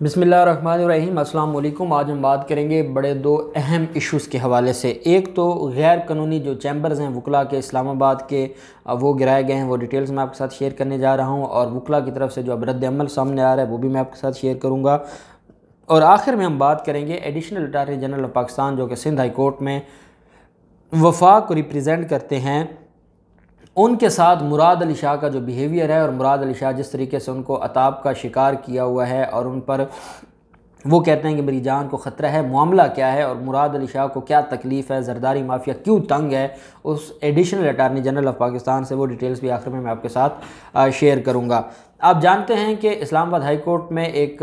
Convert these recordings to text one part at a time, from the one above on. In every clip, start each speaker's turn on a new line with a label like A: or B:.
A: बिस्मिल्लाहिर्रहमानिर्रहीम। अस्सलाम वालेकुम। आज हम बात करेंगे बड़े दो अहम इश्यूज़ के हवाले से। एक तो गैर कानूनी जो चैम्बर्स हैं वकला के इस्लामाबाद के, वो गिराए गए हैं, वो डिटेल्स मैं आपके साथ शेयर करने जा रहा हूँ। और वकला की तरफ से जो अब रद्द अमल सामने आ रहा है वो भी मैं आपके साथ शेयर करूँगा। और आखिर में हम बात करेंगे additional attorney general of Pakistan जो कि सिंध हाई कोर्ट में वफाक को रिप्रेजेंट करते हैं, उनके साथ मुराद अली शाह का जो बिहेवियर है और मुराद अली शाह जिस तरीके से उनको अताब का शिकार किया हुआ है और उन पर वो कहते हैं कि मेरी जान को ख़तरा है, मामला क्या है और मुराद अली शाह को क्या तकलीफ़ है, जरदारी माफिया क्यों तंग है, उस additional attorney general of Pakistan से वो डिटेल्स भी आखिर में मैं आपके साथ शेयर करूँगा। आप जानते हैं कि इस्लामाबाद हाई कोर्ट में एक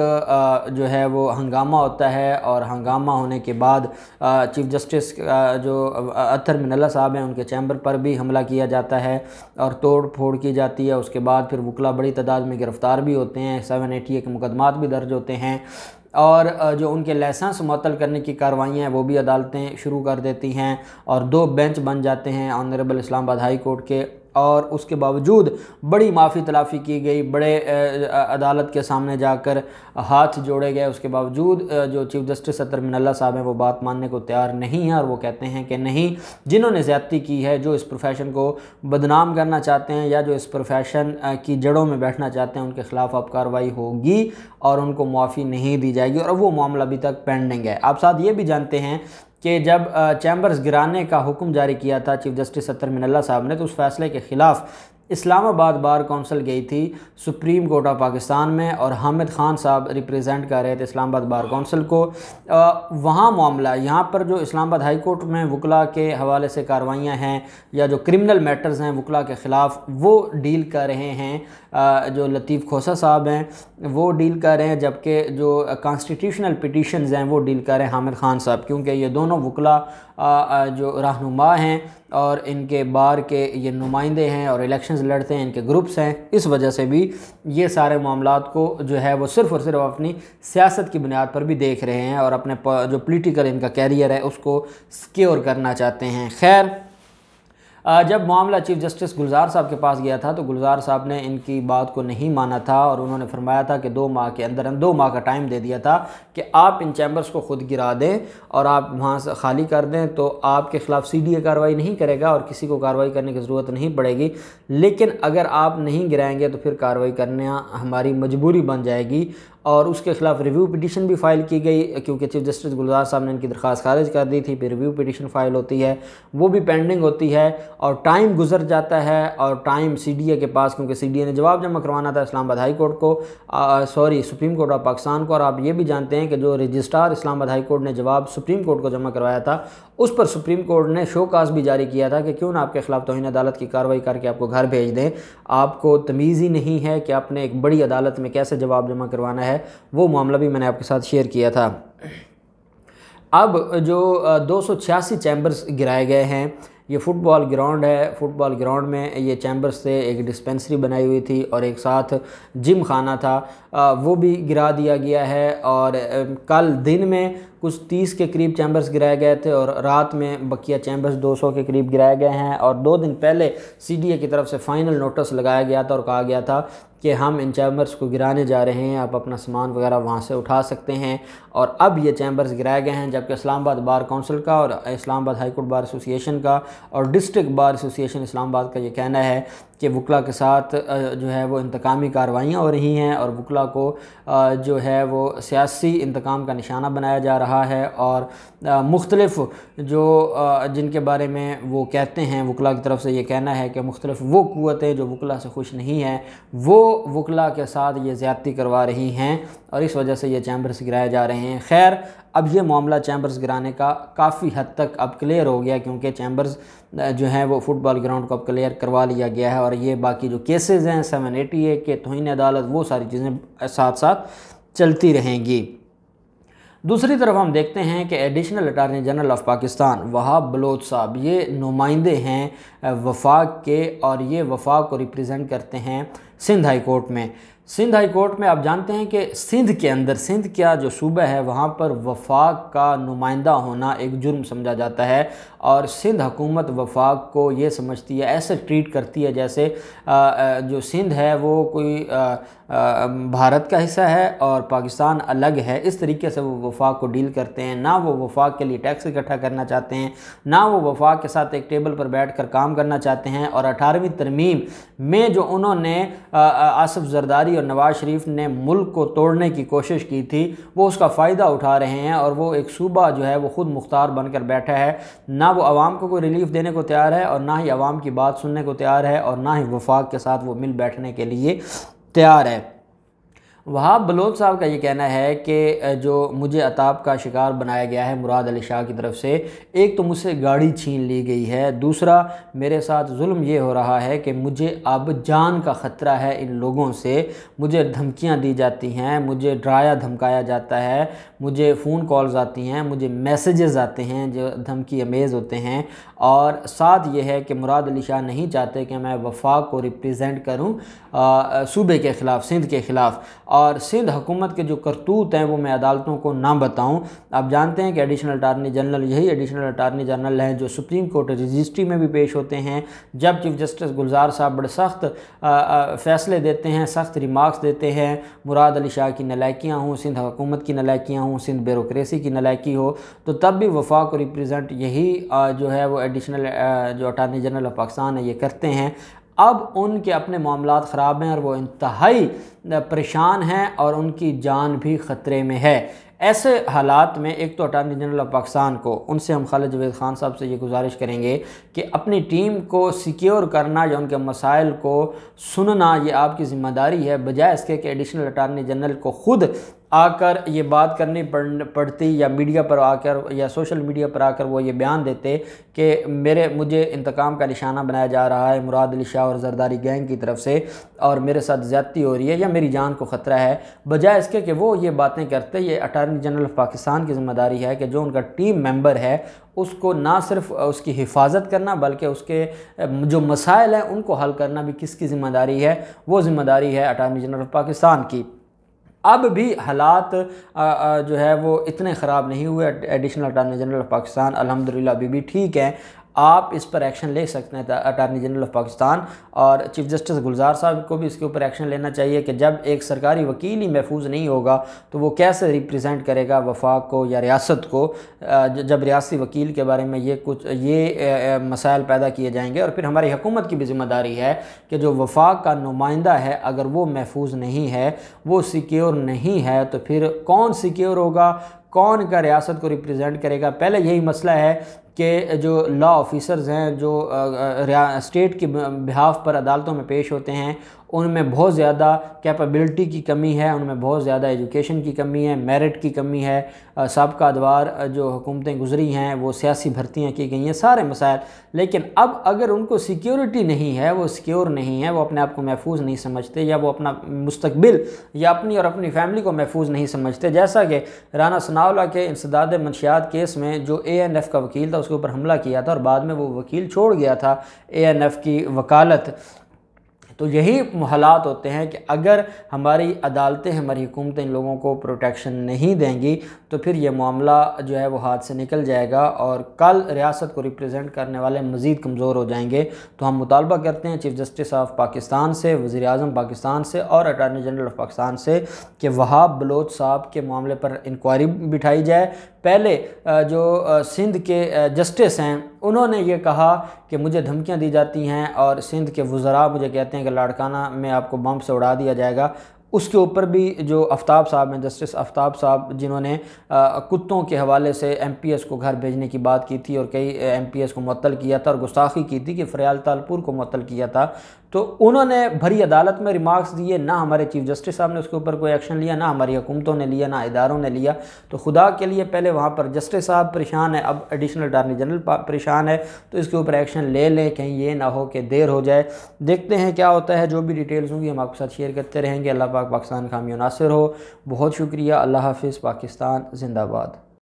A: जो है वो हंगामा होता है और हंगामा होने के बाद चीफ़ जस्टिस जो अत्तर मिनल्ला साहब हैं उनके चैम्बर पर भी हमला किया जाता है और तोड़ फोड़ की जाती है। उसके बाद फिर वकला बड़ी तादाद में गिरफ़्तार भी होते हैं, 780 के मुकदमात भी दर्ज होते हैं और जो उनके लाइसेंस मुअत्तल करने की कार्रवाइयाँ हैं वो भी अदालतें शुरू कर देती हैं और 2 बेंच बन जाते हैं ऑनरेबल इस्लामाबाद हाई कोर्ट के। और उसके बावजूद बड़ी माफ़ी तलाफ़ी की गई, बड़े अदालत के सामने जाकर हाथ जोड़े गए, उसके बावजूद जो चीफ़ जस्टिस अत्तर मिनल्ला साहब हैं वो बात मानने को तैयार नहीं हैं और वो कहते हैं कि नहीं, जिन्होंने ज़्यादती की है, जो इस प्रोफेशन को बदनाम करना चाहते हैं या जो इस प्रोफेशन की जड़ों में बैठना चाहते हैं, उनके ख़िलाफ़ अब कार्रवाई होगी और उनको माफ़ी नहीं दी जाएगी और वो मामला अभी तक पेंडिंग है। आप साथ ये भी जानते हैं कि जब चैम्बर्स गिराने का हुक्म जारी किया था चीफ़ जस्टिस अत्तर मिनल्ला साहब ने, तो उस फैसले के ख़िलाफ़ इस्लामाबाद बार कौंसिल गई थी सुप्रीम कोर्ट ऑफ पाकिस्तान में और हामिद ख़ान साहब रिप्रेजेंट कर रहे थे इस्लामाबाद बार कौंसिल को। वहाँ मामला, यहाँ पर जो इस्लामाबाद हाई कोर्ट में वकला के हवाले से कार्रवाइयाँ हैं या जो क्रिमिनल मैटर्स हैं वकला के ख़िलाफ़ वो डील कर रहे हैं जो लतीफ़ खोसा साहब हैं वो डील कर रहे हैं, जबकि जो कॉन्स्टिट्यूशनल पिटीशंस हैं वो डील कर रहे हैं हामिद ख़ान साहब, क्योंकि ये दोनों वकला जो रहनुमा हैं और इनके बार के ये नुमाइंदे हैं और इलेक्शंस लड़ते हैं, इनके ग्रुप्स हैं। इस वजह से भी ये सारे मामलात को जो है वो सिर्फ़ और सिर्फ अपनी सियासत की बुनियाद पर भी देख रहे हैं और अपने जो पॉलिटिकल इनका कैरियर है उसको सिक्योर करना चाहते हैं। खैर, जब मामला चीफ़ जस्टिस गुलजार साहब के पास गया था तो गुलजार साहब ने इनकी बात को नहीं माना था और उन्होंने फरमाया था कि 2 माह के अंदर 2 माह का टाइम दे दिया था कि आप इन चैम्बर्स को ख़ुद गिरा दें और आप वहाँ से खाली कर दें, तो आपके ख़िलाफ़ CDA कार्रवाई नहीं करेगा और किसी को कार्रवाई करने की ज़रूरत नहीं पड़ेगी। लेकिन अगर आप नहीं गिराएंगे तो फिर कार्रवाई करना हमारी मजबूरी बन जाएगी और उसके ख़िलाफ़ रिव्यू पिटीशन भी फ़ाइल की गई, क्योंकि चीफ़ जस्टिस गुलजार साहब ने इनकी दरख्वास्त खारिज कर दी थी। फिर रिव्यू पिटीशन फ़ाइल होती है, वो भी पेंडिंग होती है और टाइम गुजर जाता है और टाइम CDA के पास, क्योंकि CDA ने जवाब जमा करवाना था इस्लामाबाद हाई कोर्ट को, सुप्रीम कोर्ट ऑफ पाकिस्तान को। और आप ये भी जानते हैं कि जो रजिस्ट्रार इस्लामाबाद हाई कोर्ट ने जवाब सुप्रीम कोर्ट को जमा करवाया था उस पर सुप्रीम कोर्ट ने शोकास भी जारी किया था कि क्यों ना आपके ख़िलाफ़ तौहीन अदालत की कार्रवाई करके आपको घर भेज दें, आपको तमीज़ ही नहीं है कि आपने एक बड़ी अदालत में कैसे जवाब जमा करवाना है। वो मामला भी मैंने आपके साथ शेयर किया था। अब जो 286 चैम्बर्स गिराए गए हैं, ये फ़ुटबॉल ग्राउंड है। फ़ुटबॉल ग्राउंड में ये चैम्बर्स से एक डिस्पेंसरी बनाई हुई थी और एक साथ जिम खाना था, वो भी गिरा दिया गया है। और कल दिन में कुछ 30 के करीब चैम्बर्स गिराए गए थे और रात में बकिया चैम्बर्स 200 के करीब गिराए गए हैं। और 2 दिन पहले CDA की तरफ से फ़ाइनल नोटिस लगाया गया था और कहा गया था कि हम इन चैम्बर्स को गिराने जा रहे हैं, आप अपना सामान वगैरह वहाँ से उठा सकते हैं। और अब ये चैम्बर्स गिराए गए हैं, जबकि इस्लामाबाद बार काउंसिल का और Islamabad high court bar association का और डिस्ट्रिक्ट बार एसोसिएशन इस्लामाबाद का ये कहना है कि वकला के साथ जो है वो इंतकामी कार्रवाइयाँ हो रही हैं और वकला को जो है वो सियासी इंतकाम का निशाना बनाया जा रहा है। और मुख्तलिफ़ जो जिनके बारे में वो कहते हैं, वकला की तरफ से ये कहना है कि मुख्तलिफ़ वो क़ुव्वतें जो वकला से खुश नहीं हैं वो वकला के साथ ये ज़्यादती करवा रही हैं और इस वजह से ये चैम्बर्स गिराए जा रहे हैं। खैर, अब ये मामला चैम्बर्स गिराने का काफ़ी हद तक अब क्लियर हो गया, क्योंकि चैम्बर्स जो हैं वो फ़ुटबॉल ग्राउंड को अब क्लियर करवा लिया गया है और ये बाकी जो केसेस हैं 780 के तौहीन अदालत, वो सारी चीज़ें साथ साथ चलती रहेंगी। दूसरी तरफ हम देखते हैं कि additional attorney general of Pakistan Wahab Baloch साहब, ये नुमाइंदे हैं वफाक के और ये वफाक को रिप्रेजेंट करते हैं सिंध हाई कोर्ट में। سندھ ہائی کورٹ میں آپ جانتے ہیں کہ سندھ کے اندر، سندھ کیا جو صوبہ ہے وہاں پر وفاق کا نمائندہ ہونا ایک جرم سمجھا جاتا ہے، اور سندھ حکومت وفاق کو یہ سمجھتی ہے، ایسے ٹریٹ کرتی ہے جیسے جو سندھ ہے وہ کوئی بھارت کا حصہ ہے اور پاکستان الگ ہے۔ اس طریقے سے وہ وفاق کو ڈیل کرتے ہیں، نہ وہ وفاق کے لیے ٹیکس اکٹھا کرنا چاہتے ہیں، نہ وہ وفاق کے ساتھ ایک ٹیبل پر بیٹھ کر کام کرنا چاہتے ہیں۔ اور 18ویں ترمیم میں جو انہوں نے آصف زرداری اور نواز شریف نے ملک کو توڑنے کی کوشش کی تھی، وہ اس کا فائدہ اٹھا رہے ہیں، اور وہ ایک صوبہ جو ہے وہ خود مختار بن کر بیٹھا ہے، نہ وہ عوام کو کوئی ریلیف دینے کو تیار ہے، اور نہ ہی عوام کی بات سننے کو تیار ہے، اور نہ ہی وفاق کے ساتھ وہ مل بیٹھنے کے لیے تیار ہے۔ وہاب بلوچ صاحب کا یہ کہنا ہے کہ جو مجھے عطاب کا شکار بنایا گیا ہے مراد علی شاہ کی طرف سے، ایک تو مجھ سے گاڑی چھین لی گئی ہے، دوسرا میرے ساتھ ظلم یہ ہو رہا ہے کہ مجھے اب جان کا خطرہ ہے ان لوگوں سے، مجھے دھمکیاں دی جاتی ہیں، مجھے ڈرایا دھمکایا جاتا ہے، مجھے فون کالز آتی ہیں، مجھے میسیجز آتے ہیں جو دھمکی امیز ہوتے ہیں، اور ساتھ یہ ہے کہ مراد علی شاہ نہیں چاہتے کہ میں وفاق کو ریپریزنٹ کروں صوبے کے خلاف، سندھ کے خلاف، اور سندھ حکومت کے جو کرتوت ہیں وہ میں عدالتوں کو نہ بتاؤں۔ آپ جانتے ہیں کہ ایڈیشنل اٹارنی جنرل، یہی ایڈیشنل اٹارنی جنرل ہیں جو سپریم کورٹ رجسٹری میں بھی پیش ہوتے ہیں، جب چیف جسٹس گلزار صاحب بڑے سخت فیصلے دیتے ہیں، سخت ریمارکس دیتے ہیں، مراد علی شاہ کی نالائکیاں ہوں، سندھ حکومت کی نالائکیاں ہوں، سندھ بیوروکریسی کی نالائکی ہو، تو تب بھی وفاق کو ریپریزنٹ یہی جو ہے وہ ایڈیشنل جو اٹارنی جنرل آف پاکستان ہے یہ کرتے ہیں۔ اب ان کے اپنے معاملات خراب ہیں اور وہ انتہائی پریشان ہیں اور ان کی جان بھی خطرے میں ہے۔ ایسے حالات میں ایک تو اٹارنی جنرل آف پاکستان کو، ان سے ہم خالد جاوید خان صاحب سے یہ گزارش کریں گے کہ اپنی ٹیم کو سیکیور کرنا یا ان کے مسائل کو سننا یہ آپ کی ذمہ داری ہے، بجائے اس کے کہ ایڈیشنل اٹارنی جنرل کو خود آ کر یہ بات کرنی پڑتی یا میڈیا پر آ کر یا سوشل میڈیا پر آ کر وہ یہ بیان دیتے کہ مجھے انتقام کا نشانہ بنایا جا رہا ہے مراد علی شاہ اور زرداری گینگ کی طرف سے، اور میرے ساتھ زیادتی ہو رہی ہے یا میری جان کو خطرہ ہے، بجائے اس کے کہ وہ یہ باتیں کرتے۔ یہ اٹارنی جنرل آف پاکستان کی ذمہ داری ہے کہ جو ان کا ٹیم ممبر ہے اس کو نہ صرف اس کی حفاظت کرنا بلکہ اس کے جو مسائل ہیں ان کو حل کرنا بھی کس کی ذمہ داری ہے، وہ ذمہ داری ہے اٹارنی جنرل آف پاکستان کی۔ اب بھی حالات جو ہے وہ اتنے خراب نہیں ہوئے، additional attorney general of Pakistan الحمدللہ ابھی بھی ٹھیک ہیں، آپ اس پر ایکشن لے سکتے ہیں اٹارنی جنرل آف پاکستان، اور چیف جسٹس گلزار صاحب کو بھی اس کے اوپر ایکشن لینا چاہیے کہ جب ایک سرکاری وکیل ہی محفوظ نہیں ہوگا تو وہ کیسے ریپریزنٹ کرے گا وفاق کو یا ریاست کو، جب ریاستی وکیل کے بارے میں یہ مسائل پیدا کیے جائیں گے۔ اور پھر ہماری حکومت کی بھی ذمہ داری ہے کہ جو وفاق کا نمائندہ ہے اگر وہ محفوظ نہیں ہے، وہ سیکیور نہیں ہے، تو پھر کون سیکیور ہوگا، کون کا ریاست کو ریپریزنٹ کرے گا؟ پہلے یہی مسئلہ ہے کہ جو لا آفیسرز ہیں جو اسٹیٹ کی بہاف پر عدالتوں میں پیش ہوتے ہیں، ان میں بہت زیادہ کیپیبلٹی کی کمی ہے، ان میں بہت زیادہ ایجوکیشن کی کمی ہے، میرٹ کی کمی ہے، سابقہ ادوار جو حکومتیں گزری ہیں وہ سیاسی بھرتیاں کی گئی ہیں، سارے مسائل۔ لیکن اب اگر ان کو سیکیورٹی نہیں ہے، وہ سیکیور نہیں ہے، وہ اپنے آپ کو محفوظ نہیں سمجھتے، یا وہ اپنا مستقبل یا اپنی اور اپنی فیملی کو محفوظ نہیں سمجھتے، جیسا کہ رانا ثناءاللہ کے انسداد منشیات کیس میں جو ANF کا وکیل تھا اس کے اوپر حملہ کیا تھا اور بعد میں وہ وکیل چھوڑ گیا تھا ANF کی وکالت۔ تو یہی حالات ہوتے ہیں کہ اگر ہماری عدالتیں، ہماری حکومتیں ان لوگوں کو پروٹیکشن نہیں دیں گی تو پھر یہ معاملہ جو ہے وہ ہاتھ سے نکل جائے گا، اور کل ریاست کو ریپریزنٹ کرنے والے مزید کمزور ہو جائیں گے۔ تو ہم مطالبہ کرتے ہیں چیف جسٹس آف پاکستان سے، وزیر اعظم پاکستان سے اور اٹارنی جنرل آف پاکستان سے کہ وہاب بلوچ صاحب کے معاملے پر انکوائری بٹھائی جائے۔ پہلے جو سندھ کے جسٹس ہیں انہوں نے یہ کہا کہ مجھے دھمکیاں دی جاتی ہیں، اور سندھ کے وزراء مجھے کہتے ہیں کہ لاڑکانہ میں آپ کو بم سے اڑا دیا جائے گا۔ اس کے اوپر بھی جو آفتاب صاحب ہیں، جسٹس آفتاب صاحب، جنہوں نے کتوں کے حوالے سے MPS کو گھر بھیجنے کی بات کی تھی اور کئی MPS کو معطل کیا تھا اور گستاخی کی تھی کہ فریال تالپور کو معطل کیا تھا، تو انہوں نے بھری عدالت میں ریمارکس دیے، نہ ہمارے چیف جسٹس صاحب نے اس کے اوپر کوئی ایکشن لیا، نہ ہماری حکومتوں نے لیا، نہ اداروں نے لیا۔ تو خدا کے لیے پہلے وہاں پر جسٹس صاحب پریشان ہے، اب ایڈیشنل اٹارنی جنرل پریشان ہے، تو اس کے اوپر ایکشن لے لیں، کہیں یہ نہ ہو کہ دیر ہو جائے۔ دیکھتے ہیں کیا ہوتا ہے، جو بھی ڈیٹیلز ہوں گی ہم آپ کے ساتھ شیئر کرتے رہیں گے۔ اللہ پاک پاکستان کامیاب ناصر ہو۔ بہت شکریہ، اللہ حافظ، پاکستان زندہ باد۔